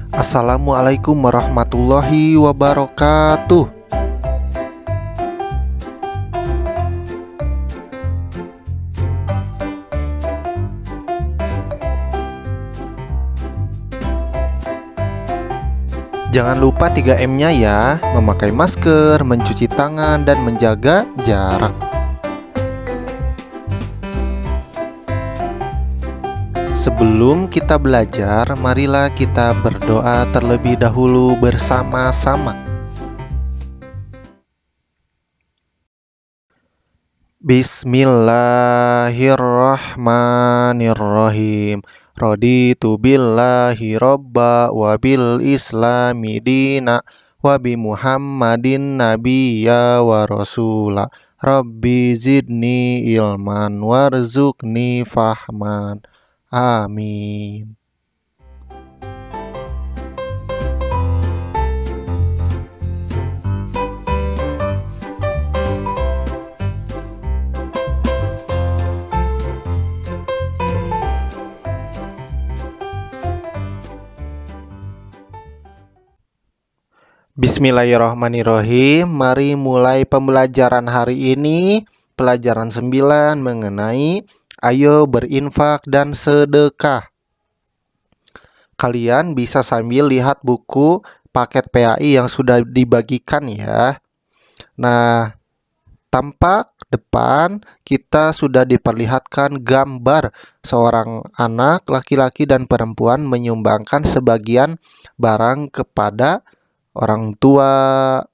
Assalamualaikum warahmatullahi wabarakatuh. Jangan lupa 3M-nya ya, memakai masker, mencuci tangan, dan menjaga jarak. Sebelum kita belajar, marilah kita berdoa terlebih dahulu bersama-sama. Bismillahirrahmanirrahim. Raditu billahi robba wa bil islami dina wa bi muhammadin nabiyya wa rasula. Rabbi zidni ilman warzuqni fahman. Amin. Bismillahirrahmanirrahim. Mari mulai pembelajaran hari ini. Pelajaran 9 mengenai ayo berinfak dan sedekah. Kalian bisa sambil lihat buku paket PAI yang sudah dibagikan ya. Nah, tampak depan kita sudah diperlihatkan gambar seorang anak laki-laki dan perempuan menyumbangkan sebagian barang kepada orang tua.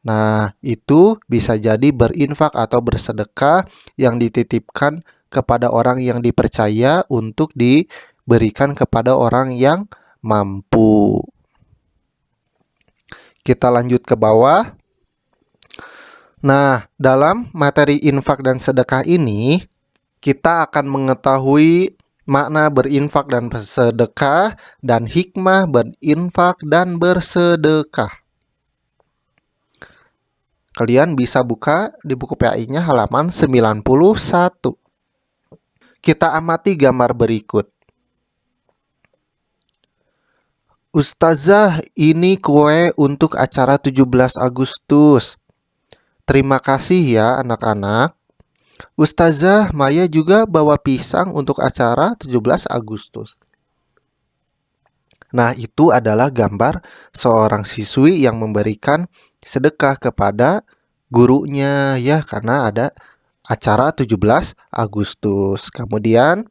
Nah, itu bisa jadi berinfak atau bersedekah yang dititipkan kepada orang yang dipercaya untuk diberikan kepada orang yang mampu. Kita lanjut ke bawah. Nah, dalam materi infak dan sedekah ini, kita akan mengetahui makna berinfak dan bersedekah dan hikmah berinfak dan bersedekah. Kalian bisa buka di buku PAI-nya halaman 91. Kita amati gambar berikut. Ustazah, ini kue untuk acara 17 Agustus. Terima kasih ya anak-anak. Ustazah, Maya juga bawa pisang untuk acara 17 Agustus. Nah, itu adalah gambar seorang siswi yang memberikan sedekah kepada gurunya ya, karena ada acara 17 Agustus. Kemudian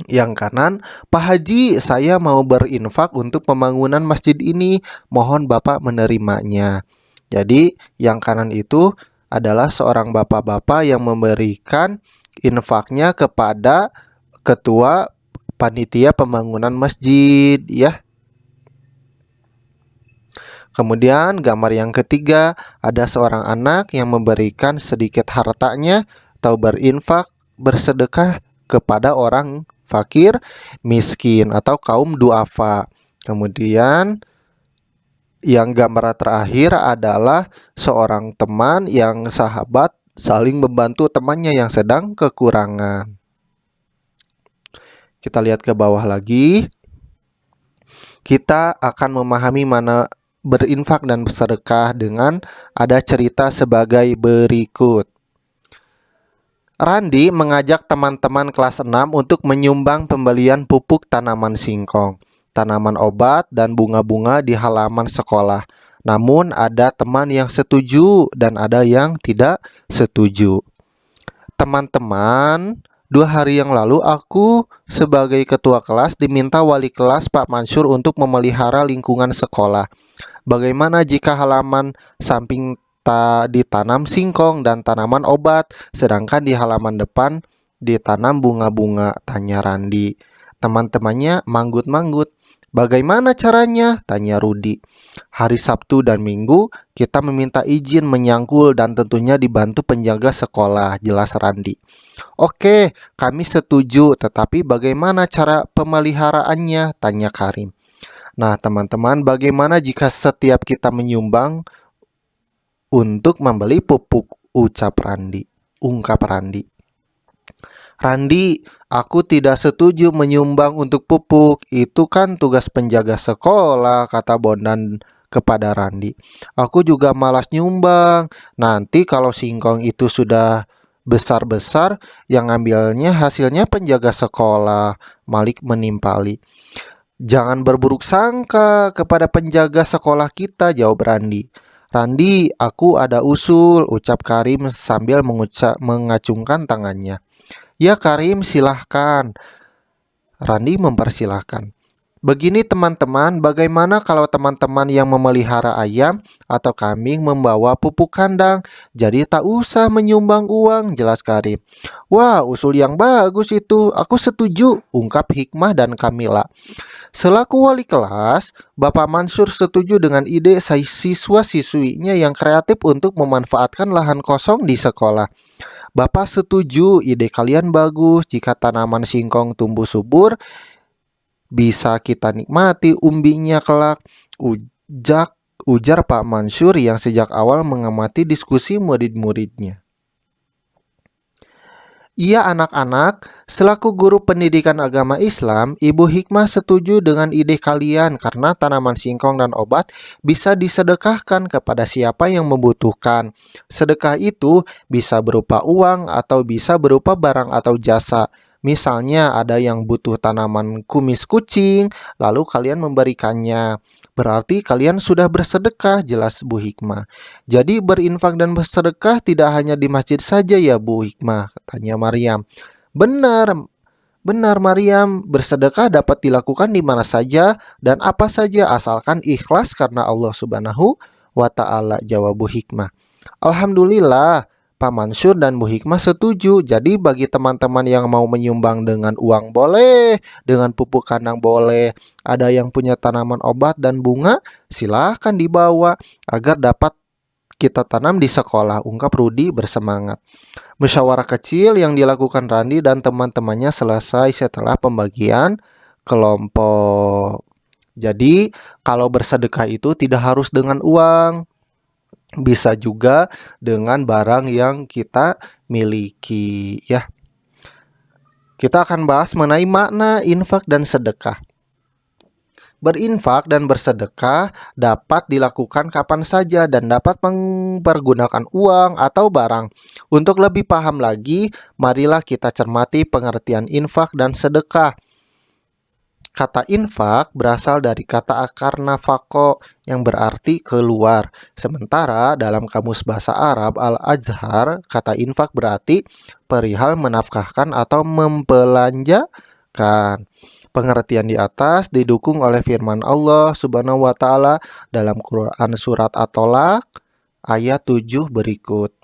yang kanan, Pak Haji, saya mau berinfak untuk pembangunan masjid ini. Mohon Bapak menerimanya. Jadi, yang kanan itu adalah seorang bapak-bapak yang memberikan infaknya kepada ketua panitia pembangunan masjid ya. Kemudian gambar yang ketiga, ada seorang anak yang memberikan sedikit hartanya atau berinfak, bersedekah kepada orang fakir, miskin atau kaum duafa. Kemudian yang gambar terakhir adalah seorang teman yang sahabat saling membantu temannya yang sedang kekurangan. Kita lihat ke bawah lagi. Kita akan memahami mana berinfak dan bersedekah dengan ada cerita sebagai berikut. Randi mengajak teman-teman kelas 6 untuk menyumbang pembelian pupuk tanaman singkong, tanaman obat, dan bunga-bunga di halaman sekolah. Namun ada teman yang setuju dan ada yang tidak setuju. Teman-teman, 2 hari yang lalu aku sebagai ketua kelas diminta wali kelas Pak Mansur untuk memelihara lingkungan sekolah. Bagaimana jika halaman samping ditanam singkong dan tanaman obat, sedangkan di halaman depan ditanam bunga-bunga? Tanya Randi. Teman-temannya manggut-manggut. Bagaimana caranya? Tanya Rudi. Hari Sabtu dan Minggu kita meminta izin menyangkul dan tentunya dibantu penjaga sekolah, jelas Randi. Oke, kami setuju, tetapi bagaimana cara pemeliharaannya? Tanya Karim. Nah, teman-teman, bagaimana jika setiap kita menyumbang untuk membeli pupuk? Ucap Randi. ungkap Randi. Randi, aku tidak setuju menyumbang untuk pupuk. Itu kan tugas penjaga sekolah, kata Bondan kepada Randi. Aku juga malas nyumbang. Nanti kalau singkong itu sudah besar-besar, yang ngambilnya hasilnya penjaga sekolah. Malik menimpali. Jangan berburuk sangka kepada penjaga sekolah kita, jawab Randi. Randi, aku ada usul, ucap Karim sambil mengacungkan tangannya. Ya Karim, silahkan. Randi mempersilahkan. Begini teman-teman, bagaimana kalau teman-teman yang memelihara ayam atau kambing membawa pupuk kandang? Jadi tak usah menyumbang uang, jelas Karim. Wah, usul yang bagus itu. Aku setuju, ungkap Hikmah dan Kamila. Selaku wali kelas, Bapak Mansur setuju dengan ide siswa-siswinya yang kreatif untuk memanfaatkan lahan kosong di sekolah. Bapak setuju, ide kalian bagus. Jika tanaman singkong tumbuh subur, bisa kita nikmati umbinya kelak, ujar Pak Mansur yang sejak awal mengamati diskusi murid-muridnya. Iya anak-anak, selaku guru pendidikan agama Islam, Ibu Hikmah setuju dengan ide kalian karena tanaman singkong dan obat bisa disedekahkan kepada siapa yang membutuhkan. Sedekah itu bisa berupa uang atau bisa berupa barang atau jasa. Misalnya ada yang butuh tanaman kumis kucing, lalu kalian memberikannya. Berarti kalian sudah bersedekah, jelas Bu Hikmah. Jadi berinfak dan bersedekah tidak hanya di masjid saja ya Bu Hikmah, tanya Maryam. Benar, benar Maryam, bersedekah dapat dilakukan di mana saja dan apa saja asalkan ikhlas karena Allah Subhanahu wa Ta'ala, jawab Bu Hikmah. Alhamdulillah, Pak Mansur dan Bu Hikmah setuju. Jadi bagi teman-teman yang mau menyumbang dengan uang boleh, dengan pupuk kandang boleh. Ada yang punya tanaman obat dan bunga, silahkan dibawa agar dapat kita tanam di sekolah, ungkap Rudi bersemangat. Musyawarah kecil yang dilakukan Randi dan teman-temannya selesai setelah pembagian kelompok. Jadi kalau bersedekah itu tidak harus dengan uang, bisa juga dengan barang yang kita miliki ya. Kita akan bahas mengenai makna infak dan sedekah. Berinfak dan bersedekah dapat dilakukan kapan saja dan dapat mempergunakan uang atau barang. Untuk lebih paham lagi, marilah kita cermati pengertian infak dan sedekah. Kata infak berasal dari kata akar nafako yang berarti keluar. Sementara dalam kamus bahasa Arab Al-Azhar, kata infak berarti perihal menafkahkan atau membelanjakan. Pengertian di atas didukung oleh firman Allah Subhanahu wa Ta'ala dalam Quran surat At-Tolaq ayat 7 berikut.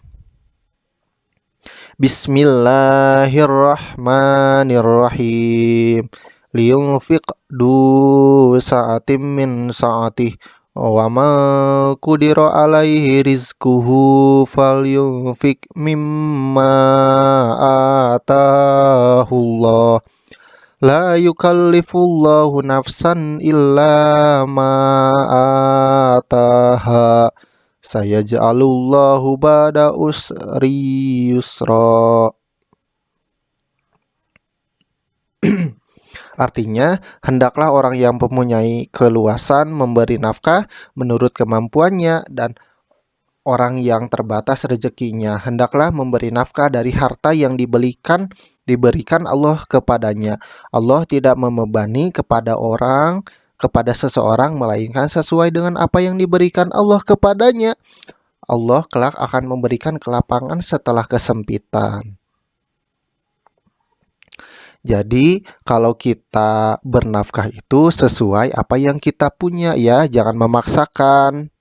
Bismillahirrahmanirrahim. Liyunfiq du sa'atim min sa'atih wa ma qudira alaihi rizquhu falyunfiq mimma atahullah. La yukallifullahu nafsan illa ma ataha. Sayaj'alullahu ba'da usri yusra. Artinya, hendaklah orang yang mempunyai keluasan memberi nafkah menurut kemampuannya, dan orang yang terbatas rezekinya hendaklah memberi nafkah dari harta yang diberikan Allah kepadanya. Allah tidak membebani kepada seseorang melainkan sesuai dengan apa yang diberikan Allah kepadanya. Allah kelak akan memberikan kelapangan setelah kesempitan. Jadi kalau kita bernafkah itu sesuai apa yang kita punya ya, jangan memaksakan.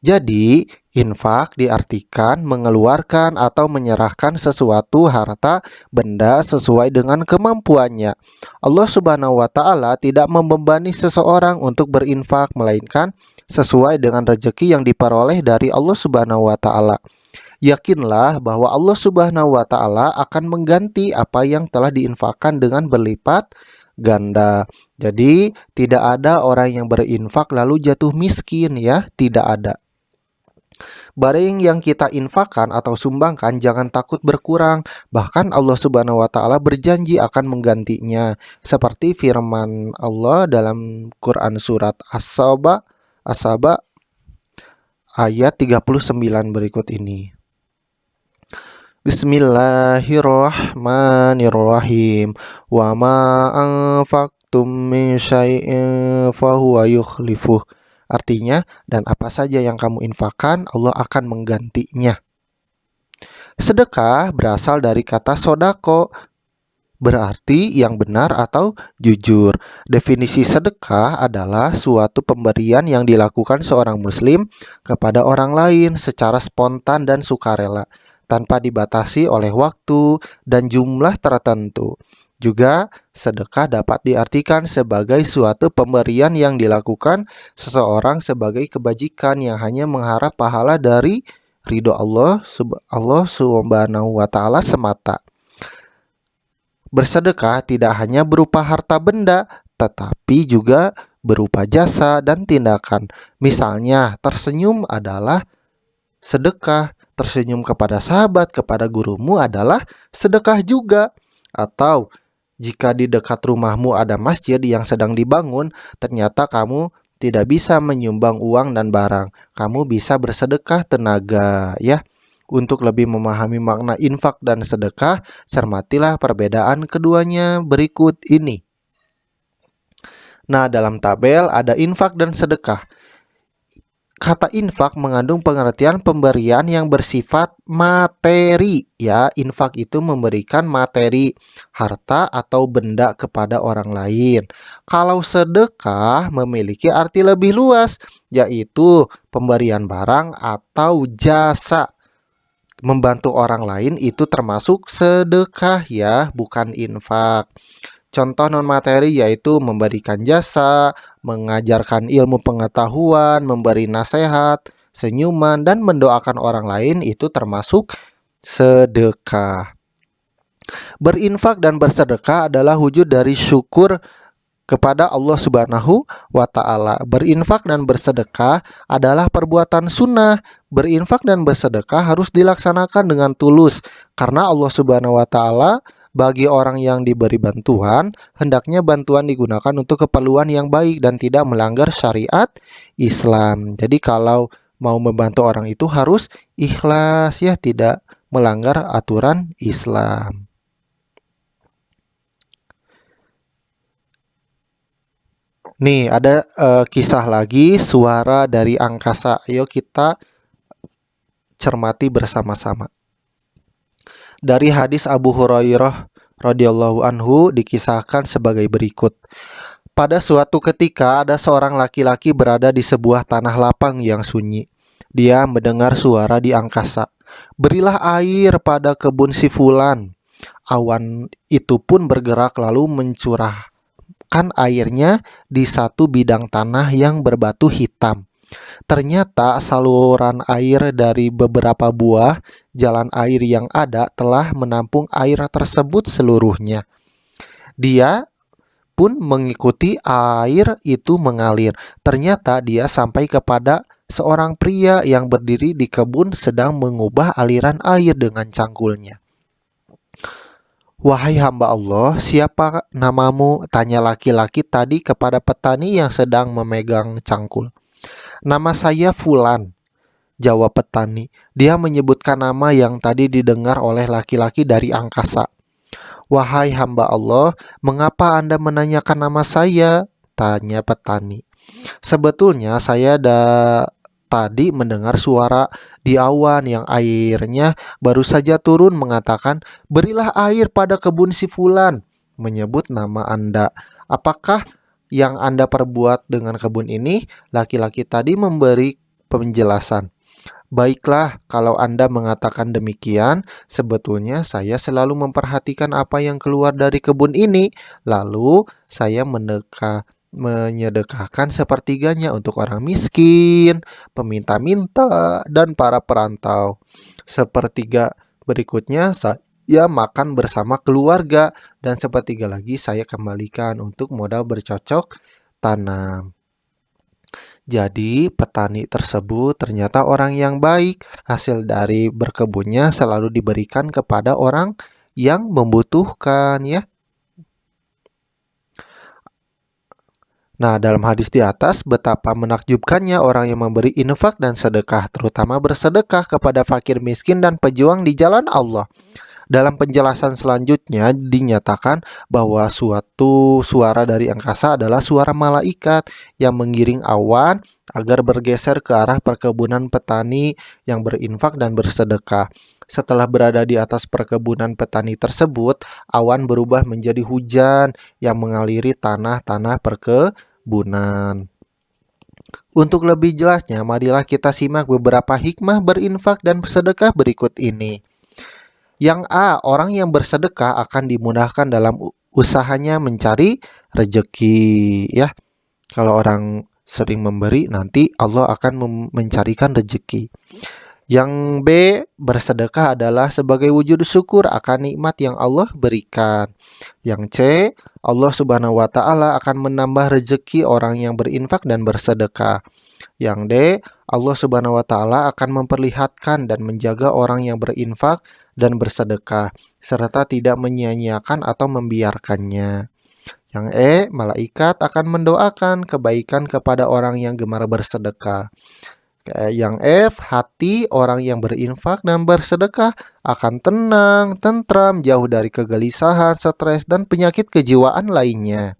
Jadi infak diartikan mengeluarkan atau menyerahkan sesuatu harta benda sesuai dengan kemampuannya. Allah Subhanahu wa Ta'ala tidak membebani seseorang untuk berinfak, melainkan sesuai dengan rezeki yang diperoleh dari Allah Subhanahu wa Ta'ala. Yakinlah bahwa Allah Subhanahu wa Ta'ala akan mengganti apa yang telah diinfakkan dengan berlipat ganda. Jadi tidak ada orang yang berinfak lalu jatuh miskin ya, tidak ada. Barang yang kita infakkan atau sumbangkan jangan takut berkurang. Bahkan Allah Subhanahu wa taala berjanji akan menggantinya. Seperti firman Allah dalam Quran surat As-Saba ayat 39 berikut ini. Bismillahirrahmanirrahim. Wa ma anfaqtum min syai'in fahuwa yukhlifuh. Artinya, dan apa saja yang kamu infakkan, Allah akan menggantinya. Sedekah berasal dari kata sodako, berarti yang benar atau jujur. Definisi sedekah adalah suatu pemberian yang dilakukan seorang muslim kepada orang lain secara spontan dan sukarela, tanpa dibatasi oleh waktu dan jumlah tertentu. Juga, sedekah dapat diartikan sebagai suatu pemberian yang dilakukan seseorang sebagai kebajikan yang hanya mengharap pahala dari ridho Allah Subhanahu wa taala semata. Bersedekah tidak hanya berupa harta benda, tetapi juga berupa jasa dan tindakan. Misalnya, tersenyum adalah sedekah. Tersenyum kepada sahabat, kepada gurumu adalah sedekah juga. Atau jika di dekat rumahmu ada masjid yang sedang dibangun, ternyata kamu tidak bisa menyumbang uang dan barang. Kamu bisa bersedekah tenaga, ya. Untuk lebih memahami makna infak dan sedekah, cermatilah perbedaan keduanya berikut ini. Nah, dalam tabel ada infak dan sedekah. Kata infak mengandung pengertian pemberian yang bersifat materi, ya. Infak itu memberikan materi, harta atau benda kepada orang lain. Kalau sedekah memiliki arti lebih luas, yaitu pemberian barang atau jasa. Membantu orang lain itu termasuk sedekah, ya, bukan infak. Contoh non-materi yaitu memberikan jasa, mengajarkan ilmu pengetahuan, memberi nasihat, senyuman, dan mendoakan orang lain itu termasuk sedekah. Berinfak dan bersedekah adalah wujud dari syukur kepada Allah Subhanahu wa taala. Berinfak dan bersedekah adalah perbuatan sunnah. Berinfak dan bersedekah harus dilaksanakan dengan tulus karena Allah Subhanahu wa taala bagi orang yang diberi bantuan, hendaknya bantuan digunakan untuk keperluan yang baik dan tidak melanggar syariat Islam. Jadi kalau mau membantu orang itu harus ikhlas, ya, tidak melanggar aturan Islam. Nih, ada kisah lagi, suara dari angkasa. Ayo kita cermati bersama-sama. Dari hadis Abu Hurairah radhiyallahu anhu dikisahkan sebagai berikut. Pada suatu ketika ada seorang laki-laki berada di sebuah tanah lapang yang sunyi. Dia mendengar suara di angkasa. Berilah air pada kebun si fulan. Awan itu pun bergerak lalu mencurahkan airnya di satu bidang tanah yang berbatu hitam. Ternyata saluran air dari beberapa buah jalan air yang ada telah menampung air tersebut seluruhnya. Dia pun mengikuti air itu mengalir. Ternyata dia sampai kepada seorang pria yang berdiri di kebun sedang mengubah aliran air dengan cangkulnya. "Wahai hamba Allah, siapa namamu?" tanya laki-laki tadi kepada petani yang sedang memegang cangkul. "Nama saya Fulan," jawab petani. Dia menyebutkan nama yang tadi didengar oleh laki-laki dari angkasa. "Wahai hamba Allah, mengapa Anda menanyakan nama saya?" tanya petani. "Sebetulnya saya tadi mendengar suara di awan yang airnya baru saja turun mengatakan, 'Berilah air pada kebun si Fulan,' menyebut nama Anda. Apakah yang Anda perbuat dengan kebun ini?" Laki-laki tadi memberi penjelasan. "Baiklah, kalau Anda mengatakan demikian, sebetulnya saya selalu memperhatikan apa yang keluar dari kebun ini. Lalu saya menyedekahkan sepertiganya untuk orang miskin, peminta-minta, dan para perantau. Sepertiga berikutnya saya makan bersama keluarga, dan sepertiga lagi saya kembalikan untuk modal bercocok tanam." Jadi, petani tersebut ternyata orang yang baik. Hasil dari berkebunnya selalu diberikan kepada orang yang membutuhkan, ya. Nah, dalam hadis di atas, betapa menakjubkannya orang yang memberi infak dan sedekah, terutama bersedekah kepada fakir miskin dan pejuang di jalan Allah. Dalam penjelasan selanjutnya dinyatakan bahwa suatu suara dari angkasa adalah suara malaikat yang mengiring awan agar bergeser ke arah perkebunan petani yang berinfak dan bersedekah. Setelah berada di atas perkebunan petani tersebut, awan berubah menjadi hujan yang mengaliri tanah-tanah perkebunan. Untuk lebih jelasnya, marilah kita simak beberapa hikmah berinfak dan bersedekah berikut ini. Yang A, orang yang bersedekah akan dimudahkan dalam usahanya mencari rejeki, ya. Kalau orang sering memberi, nanti Allah akan mencarikan rejeki. Yang B, bersedekah adalah sebagai wujud syukur akan nikmat yang Allah berikan. Yang C, Allah Subhanahu wa taala akan menambah rezeki orang yang berinfak dan bersedekah. Yang D, Allah Subhanahu wa taala akan memperlihatkan dan menjaga orang yang berinfak dan bersedekah serta tidak menyia-nyiakan atau membiarkannya. Yang E, malaikat akan mendoakan kebaikan kepada orang yang gemar bersedekah. Yang F, hati orang yang berinfak dan bersedekah akan tenang, tentram, jauh dari kegelisahan, stres, dan penyakit kejiwaan lainnya.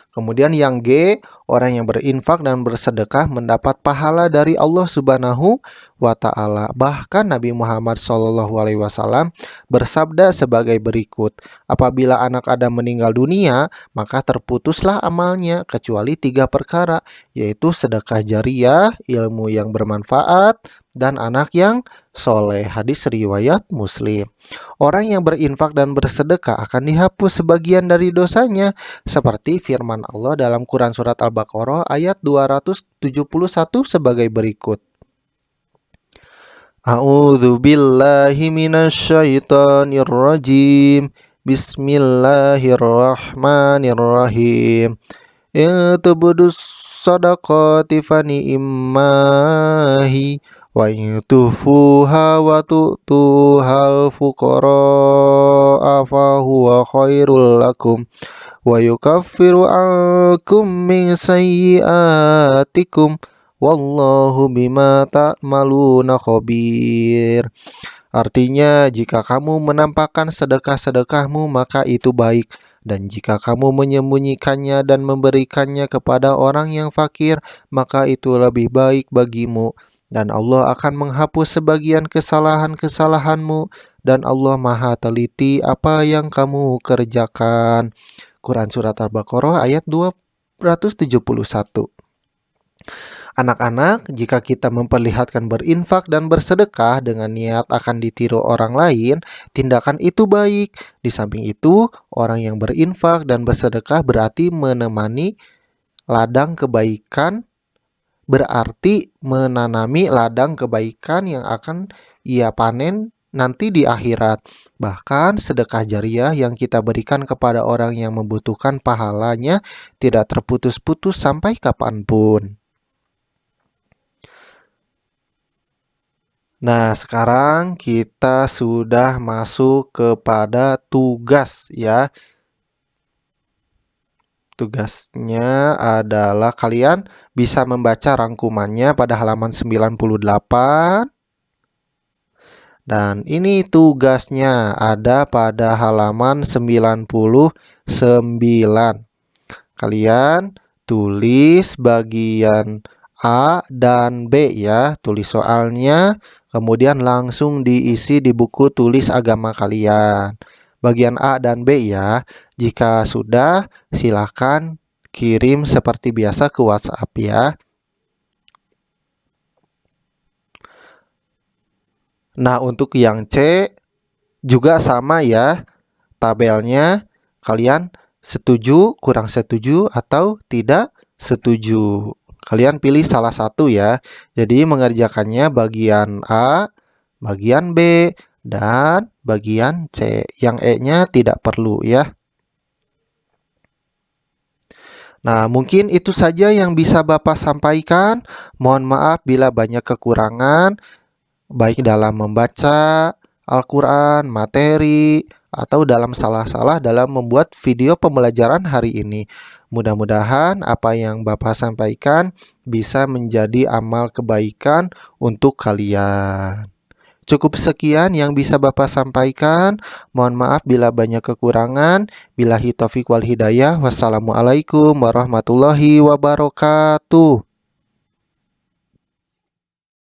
Kemudian yang G, orang yang berinfak dan bersedekah mendapat pahala dari Allah Subhanahu wa taala. Bahkan Nabi Muhammad SAW bersabda sebagai berikut, apabila anak Adam meninggal dunia, maka terputuslah amalnya kecuali 3 perkara, yaitu sedekah jariyah, ilmu yang bermanfaat, dan anak yang soleh. Hadis riwayat Muslim. Orang yang berinfak dan bersedekah akan dihapus sebagian dari dosanya, seperti firman Allah dalam Quran Surat Al-Baqarah ayat 271 sebagai berikut. A'udzu billahi minasyaitonir rajim. Bismillahirrahmanirrahim. Tubudus sadaqati fani immahi wa yutufuha wa tu'tuhal fuqara fa huwa khairul lakum wa yukaffiru ankum min sayyiatikum wallahu bima ta'maluna khabir. Artinya, jika kamu menampakkan sedekah-sedekahmu, maka itu baik. Dan jika kamu menyembunyikannya dan memberikannya kepada orang yang fakir, maka itu lebih baik bagimu. Dan Allah akan menghapus sebagian kesalahan-kesalahanmu. Dan Allah Maha teliti apa yang kamu kerjakan. Quran Surat Al-Baqarah ayat 271. Anak-anak, jika kita memperlihatkan berinfak dan bersedekah dengan niat akan ditiru orang lain, tindakan itu baik. Di samping itu, orang yang berinfak dan bersedekah berarti menanami ladang kebaikan yang akan ia panen nanti di akhirat. Bahkan sedekah jariyah yang kita berikan kepada orang yang membutuhkan pahalanya tidak terputus-putus sampai kapanpun. Nah, sekarang kita sudah masuk kepada tugas, ya. Tugasnya adalah kalian bisa membaca rangkumannya pada halaman 98. Dan ini tugasnya ada pada halaman 99. Kalian tulis bagian A dan B, ya. Tulis soalnya, kemudian langsung diisi di buku tulis agama kalian. Bagian A dan B, ya. Jika sudah, silakan kirim seperti biasa ke WhatsApp, ya. Nah, untuk yang C juga sama, ya. Tabelnya kalian setuju, kurang setuju, atau tidak setuju. Kalian pilih salah satu, ya. Jadi mengerjakannya bagian A, bagian B, dan bagian C. Yang E-nya tidak perlu, ya. Nah, mungkin itu saja yang bisa Bapak sampaikan. Mohon maaf bila banyak kekurangan, baik dalam membaca Al-Quran, materi, atau dalam salah-salah dalam membuat video pembelajaran hari ini. Mudah-mudahan apa yang Bapak sampaikan bisa menjadi amal kebaikan untuk kalian. Cukup sekian yang bisa Bapak sampaikan. Mohon maaf bila banyak kekurangan. Billahi taufik wal hidayah. Wassalamualaikum warahmatullahi wabarakatuh.